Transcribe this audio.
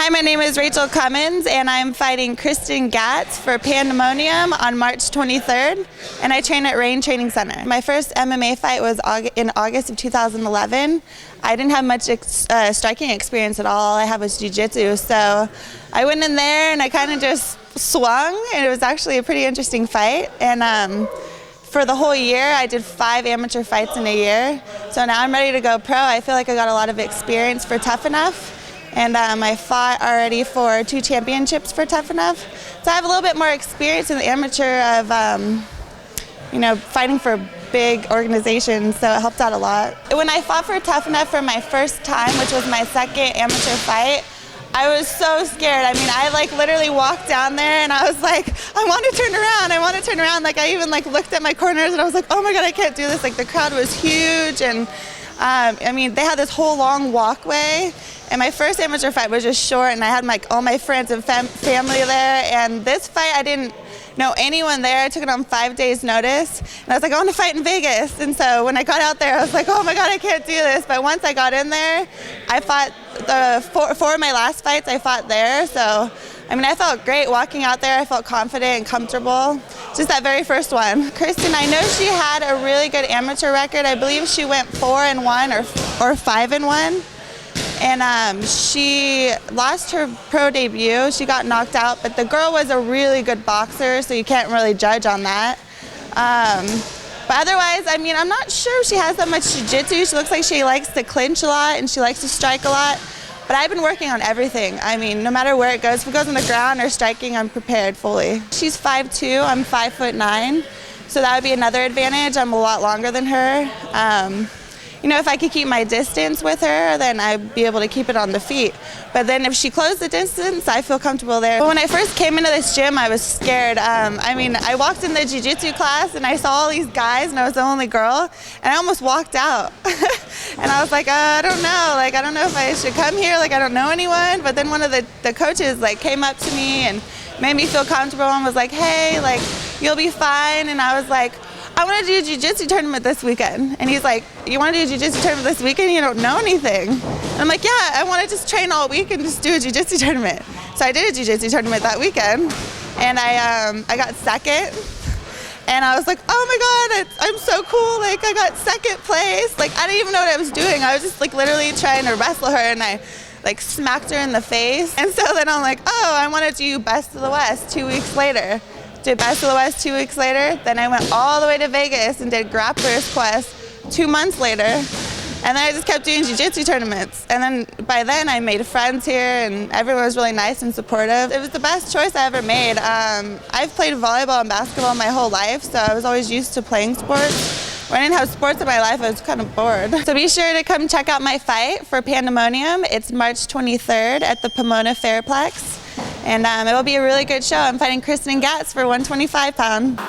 Hi, my name is Rachael Cummins, and I'm fighting Kristen Gatz for Pandemonium on March 23rd, and I train at Rain Training Center. My first MMA fight was in August of 2011. I didn't have much striking experience at all. All I had was jiu-jitsu, so I went in there and I kind of just swung, and it was actually a pretty interesting fight. And for the whole year, I did 5 amateur fights in a year, so now I'm ready to go pro. I feel like I got a lot of experience for Tough Enough. And I fought already for 2 championships for Tough Enough. So I have a little bit more experience in the amateur of, fighting for big organizations, so it helped out a lot. When I fought for Tough Enough for my first time, which was my second amateur fight, I was so scared. I mean, I literally walked down there and I was like, I want to turn around, I want to turn around. I even looked at my corners and I was like, oh my God, I can't do this. The crowd was huge, and they had this whole long walkway. And my first amateur fight was just short, and I had all my friends and family there. And this fight, I didn't know anyone there. I took it on 5 days' notice, and I was like, I want to fight in Vegas. And so when I got out there, I was like, oh my God, I can't do this. But once I got in there, I fought four of my last fights. I fought there, so I felt great walking out there. I felt confident and comfortable. Just that very first one. Kristen, I know she had a really good amateur record. I believe she went 4-1 or 5-1. And she lost her pro debut. She got knocked out, but the girl was a really good boxer, so you can't really judge on that. But otherwise, I'm not sure she has that much jiu-jitsu. She looks like she likes to clinch a lot and she likes to strike a lot. But I've been working on everything. No matter where it goes, if it goes on the ground or striking, I'm prepared fully. She's 5'2", I'm 5'9", so that would be another advantage. I'm a lot longer than her. If I could keep my distance with her, then I'd be able to keep it on the feet. But then if she closed the distance, I feel comfortable there. But when I first came into this gym, I was scared. I walked in the jiu-jitsu class and I saw all these guys and I was the only girl, and I almost walked out. And I was like, I don't know. I don't know if I should come here. I don't know anyone. But then one of the coaches came up to me and made me feel comfortable and was like, hey, you'll be fine. And I was like, I want to do a jiu-jitsu tournament this weekend. And he's like, you want to do a jiu-jitsu tournament this weekend? You don't know anything. And I'm like, yeah, I want to just train all week and just do a jiu-jitsu tournament. So I did a jiu-jitsu tournament that weekend, and I got second. And I was like, oh my God, I'm so cool. I got second place. I didn't even know what I was doing. I was just literally trying to wrestle her, and I smacked her in the face. And so then I'm like, oh, I want to do Best of the West 2 weeks later. Did Best of the West 2 weeks later. Then I went all the way to Vegas and did Grappler's Quest 2 months later. And then I just kept doing jiu-jitsu tournaments. And then by then I made friends here, and everyone was really nice and supportive. It was the best choice I ever made. I've played volleyball and basketball my whole life, so I was always used to playing sports. When I didn't have sports in my life, I was kind of bored. So be sure to come check out my fight for Pandemonium. It's March 23rd at the Pomona Fairplex. And it will be a really good show. I'm fighting Kristen Gatz for 125 pound.